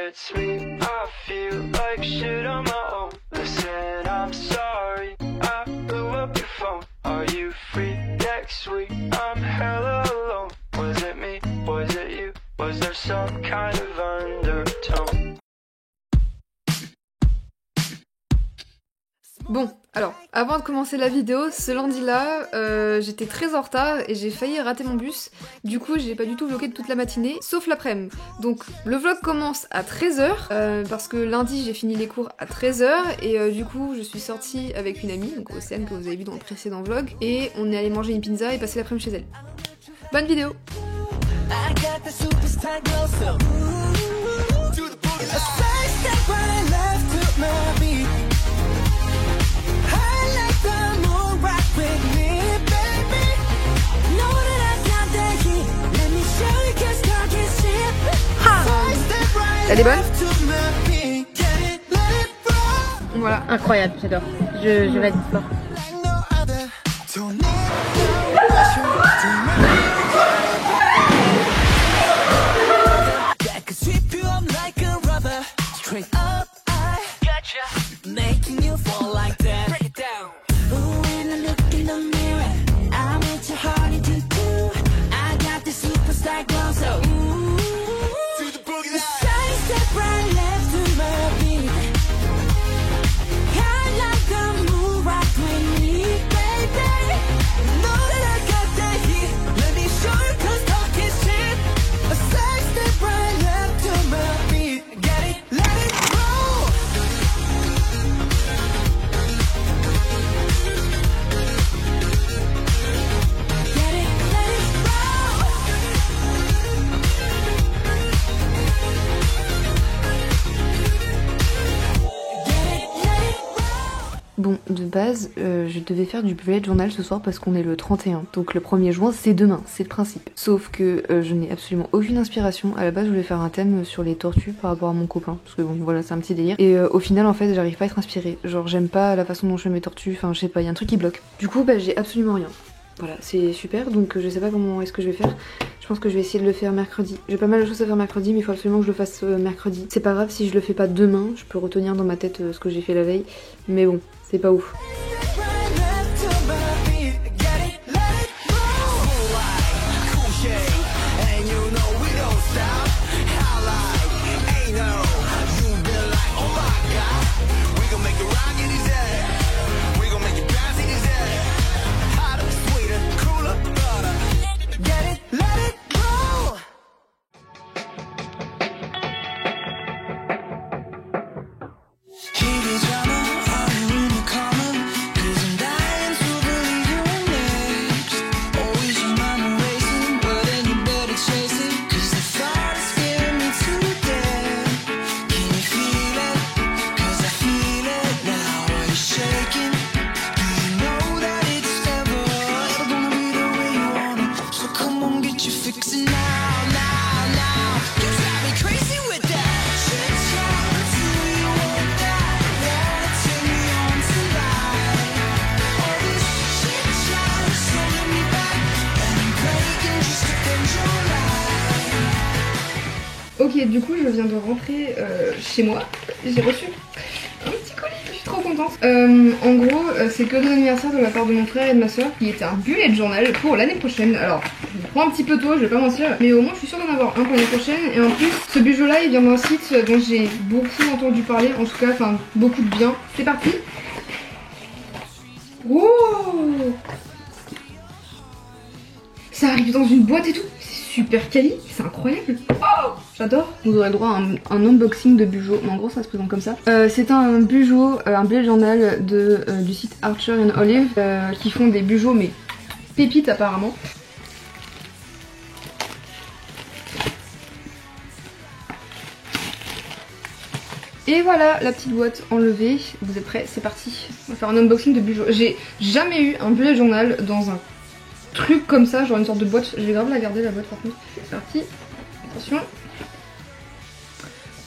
it's me. I feel like shit on my own. Listen, I'm sorry, I blew up your phone. Are you free next week? I'm hella alone. Was it me? Was it you? Was there some kind of undertone? Bon, alors, avant de commencer la vidéo, ce lundi-là, j'étais très en retard et j'ai failli rater mon bus. Du coup, j'ai pas du tout vlogué de toute la matinée, sauf l'après-midi. Donc, le vlog commence à 13h, parce que lundi, j'ai fini les cours à 13h, et du coup, je suis sortie avec une amie, donc Océane, que vous avez vu dans le précédent vlog, et on est allé manger une pizza et passer l'après-midi chez elle. Bonne vidéo! Elle est bonne? Voilà. Incroyable, j'adore. Je vais être fort. Bon, de base, je devais faire du bullet journal ce soir parce qu'on est le 31. Donc le 1er juin, c'est demain, c'est le principe. Sauf que je n'ai absolument aucune inspiration. À la base, je voulais faire un thème sur les tortues par rapport à mon copain. Parce que bon, voilà, c'est un petit délire. Et au final, en fait, j'arrive pas à être inspirée. Genre, j'aime pas la façon dont je fais mes tortues. Enfin, je sais pas, il y a un truc qui bloque. Du coup, bah, j'ai absolument rien. Voilà, c'est super. Donc je sais pas comment est-ce que je vais faire. Je pense que je vais essayer de le faire mercredi. J'ai pas mal de choses à faire mercredi, mais il faut absolument que je le fasse mercredi. C'est pas grave si je le fais pas demain. Je peux retenir dans ma tête ce que j'ai fait la veille. Mais bon, c'est pas ouf. Ok, du coup je viens de rentrer chez moi, j'ai reçu un petit colis, je suis trop contente. En gros, c'est le cadeau d'anniversaire de la part de mon frère et de ma soeur qui était un bullet journal pour l'année prochaine. Alors, je le prends un petit peu tôt, je vais pas mentir, mais au moins je suis sûre d'en avoir un pour l'année prochaine. Et en plus, ce bijou là il vient d'un site dont j'ai beaucoup entendu parler, en tout cas, enfin beaucoup de bien. C'est parti. Wow, ça arrive dans une boîte et tout, c'est super quali, c'est incroyable. Oh, j'adore. Vous aurez le droit à un unboxing de Bujo, mais en gros ça se présente comme ça. C'est un Bujo, un bullet journal du site Archer and Olive, qui font des Bujo mais pépites apparemment. Et voilà la petite boîte enlevée. Vous êtes prêts? C'est parti. On va faire un unboxing de Bujo. J'ai jamais eu un bullet journal dans un truc comme ça, genre une sorte de boîte. Je vais grave la garder la boîte par contre. C'est parti. Attention.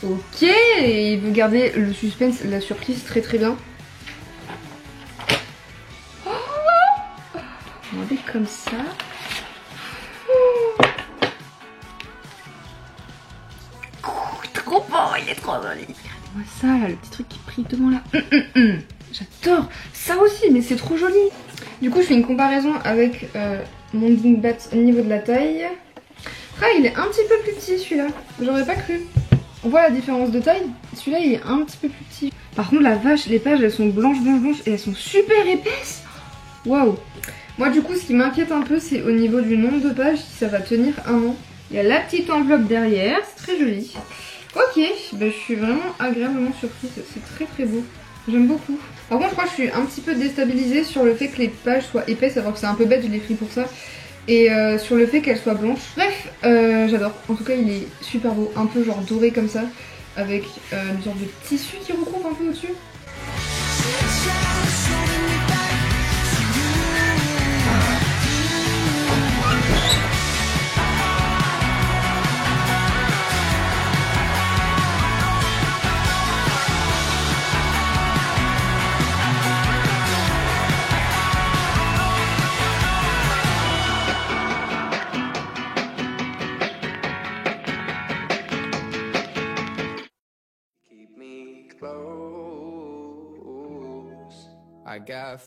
Ok, et il veut garder le suspense, la surprise très très bien. Oh, on va mettre comme ça. Oh, trop trop beau, il est trop joli. Regardez-moi ça là, le petit truc qui brille devant là. J'adore ça aussi, mais c'est trop joli. Du coup je fais une comparaison avec mon Dingbat au niveau de la taille. Ah, il est un petit peu plus petit celui-là, j'aurais pas cru. On voit la différence de taille, celui-là il est un petit peu plus petit. Par contre la vache, les pages elles sont blanches et elles sont super épaisses. Waouh. Moi du coup ce qui m'inquiète un peu c'est au niveau du nombre de pages, si ça va tenir un an. Il y a la petite enveloppe derrière, c'est très joli. Ok, bah, je suis vraiment agréablement surprise, c'est très très beau. J'aime beaucoup. Par contre je crois que je suis un petit peu déstabilisée sur le fait que les pages soient épaisses, alors que c'est un peu bête, je l'ai pris pour ça. Et sur le fait qu'elles soient blanches. Bref, j'adore. En tout cas il est super beau, un peu genre doré comme ça, avec une sorte de tissu qui recouvre un peu au-dessus.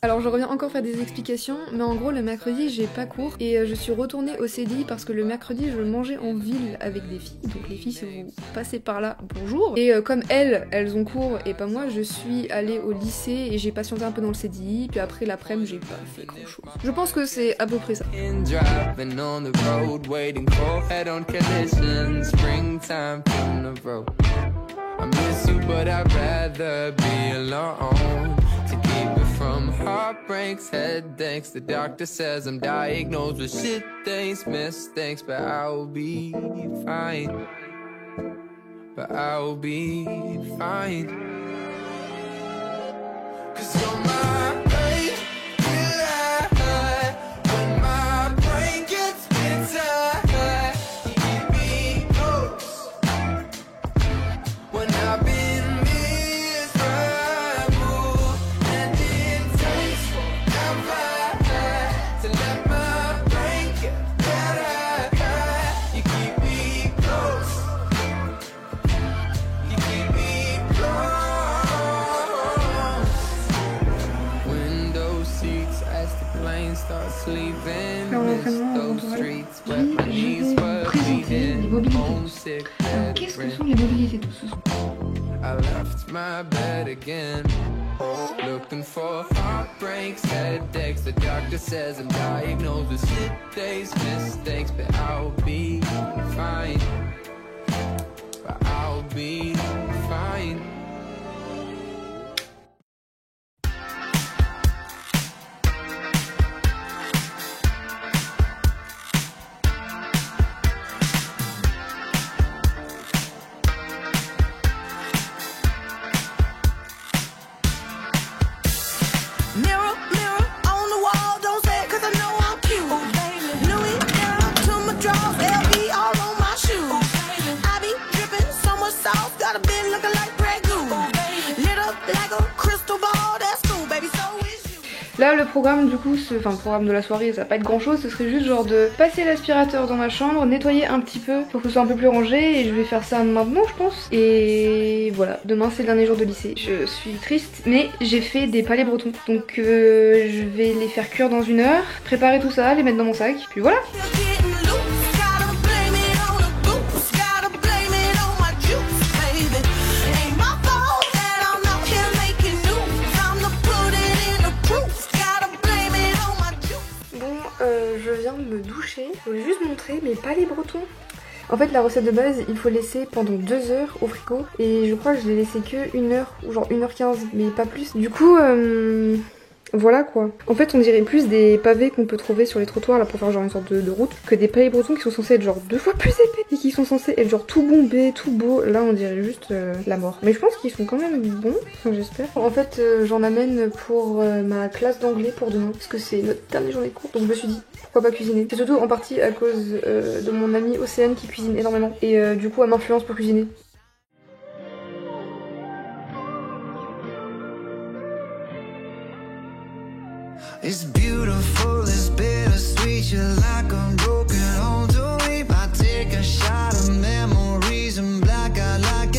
Alors je reviens encore faire des explications, mais en gros le mercredi j'ai pas cours et je suis retournée au CDI parce que le mercredi je mangeais en ville avec des filles, donc les filles si vous passez par là, bonjour. Et comme elles ont cours et pas moi, je suis allée au lycée et j'ai patienté un peu dans le CDI, puis après l'après-midi j'ai pas fait grand chose. Je pense que c'est à peu près ça. From heartbreaks, headaches, the doctor says I'm diagnosed with shit things, mistakes, but I'll be fine. But I'll be fine. 'Cause you're my painkiller when my brain gets bitter. You keep me close when I've been. Là, en entraînement, je vais présenter les mobilités. Alors, qu'est-ce que sont les mobilités tous ce soir? I left my bed again, looking for heartbreaks, headaches. The doctor says I'm diagnosed with shit days, mistakes, but I'll be fine. But I'll be fine. Là le programme du coup, enfin le programme de la soirée ça va pas être grand chose, ce serait juste genre de passer l'aspirateur dans ma chambre, nettoyer un petit peu pour que ce soit un peu plus rangé et je vais faire ça maintenant je pense. Et voilà, demain c'est le dernier jour de lycée. Je suis triste mais j'ai fait des palets bretons donc je vais les faire cuire dans 1 heure, préparer tout ça, les mettre dans mon sac, puis voilà. Je viens de me doucher, je voulais juste montrer mes palets bretons. En fait la recette de base il faut laisser pendant 2 heures au frigo et je crois que je l'ai laissé que 1 heure ou genre 1h15 mais pas plus. Du coup voilà quoi. En fait on dirait plus des pavés qu'on peut trouver sur les trottoirs là pour faire genre une sorte de route que des palets bretons qui sont censés être genre 2 fois plus épais et qui sont censés être genre tout bombés, tout beau. Là on dirait juste la mort. Mais je pense qu'ils sont quand même bons, enfin, j'espère. En fait j'en amène pour ma classe d'anglais pour demain parce que c'est notre dernière journée de cours donc je me suis dit pourquoi pas cuisiner. C'est surtout en partie à cause de mon amie Océane qui cuisine énormément et du coup elle m'influence pour cuisiner. It's beautiful, it's bittersweet. You're like a broken home to me. I take a shot of memories and black out like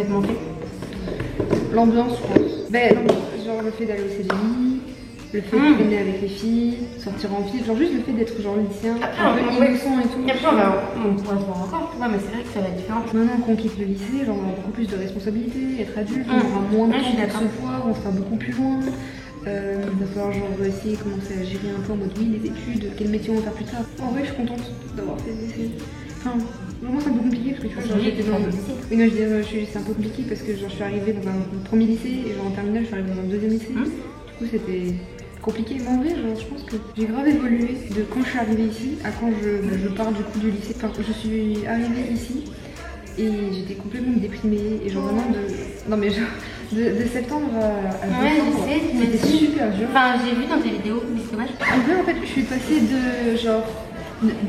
te manquait? L'ambiance, je pense. Ben, genre le fait d'aller au CDI, le fait de traîner avec les filles, sortir en fille, genre juste le fait d'être genre lycéen, un peu innocent et tout. Et après, on pourra se voir encore, tu vois, mais c'est vrai que ça va être différent. Maintenant qu'on quitte le lycée, genre on a beaucoup plus de responsabilités, être adulte, on aura moins de temps pour se voir, on sera beaucoup plus loin. Il va falloir genre essayer de commencer à gérer un peu en mode oui les études, quel métier on va faire plus tard. En vrai je suis contente d'avoir fait le lycée. Enfin, vraiment c'est un peu compliqué parce que tu vois, genre, j'étais dans le lycée. Oui non je veux dire, c'est un peu compliqué parce que genre je suis arrivée dans un premier lycée et genre en terminale je suis arrivée dans un deuxième lycée. Du coup c'était compliqué, mais en vrai genre, je pense que j'ai grave évolué de quand je suis arrivée ici à quand je pars du coup du lycée. Enfin, je suis arrivée ici et j'étais complètement déprimée et genre vraiment non mais genre de septembre à décembre, c'était super dur. Enfin j'ai vu dans tes vidéos, mais c'est dommage. En vrai en fait je suis passée de genre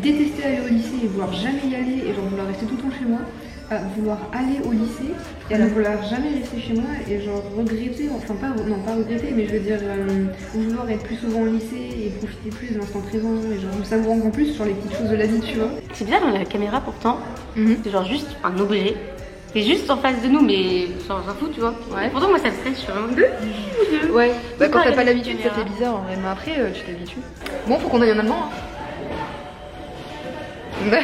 détester aller au lycée et vouloir jamais y aller et genre vouloir rester tout le temps chez moi à vouloir aller au lycée et à vouloir jamais rester chez moi et genre regretter, enfin pas regretter mais je veux dire vouloir être plus souvent au lycée et profiter plus de l'instant présent et genre me savourer encore plus sur les petites choses de la vie, tu vois. C'est bizarre la caméra pourtant, c'est genre juste un objet. C'est juste en face de nous, mais on s'en fout, tu vois. Ouais. Pourtant, moi, ça me stresse, je suis vraiment... Ouais, bah, quand t'as pas l'habitude, ça fait bizarre en vrai, mais après, tu t'habitues. Bon, faut qu'on aille en allemand. Hein.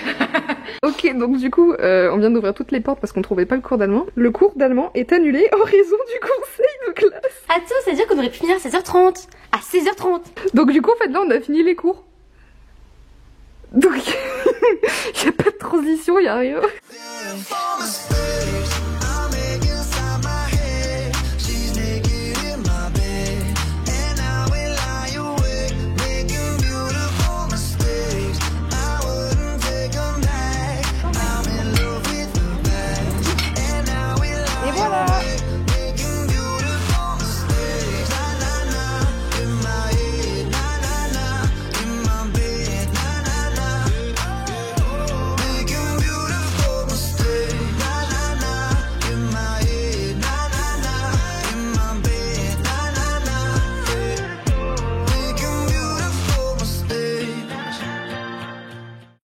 Ok, donc du coup, on vient d'ouvrir toutes les portes parce qu'on trouvait pas le cours d'allemand. Le cours d'allemand est annulé en raison du conseil de classe. Attends, ça veut dire qu'on aurait pu finir à 16h30. À 16h30. Donc du coup, en fait, là, on a fini les cours. Donc, y a pas de transition, y a rien.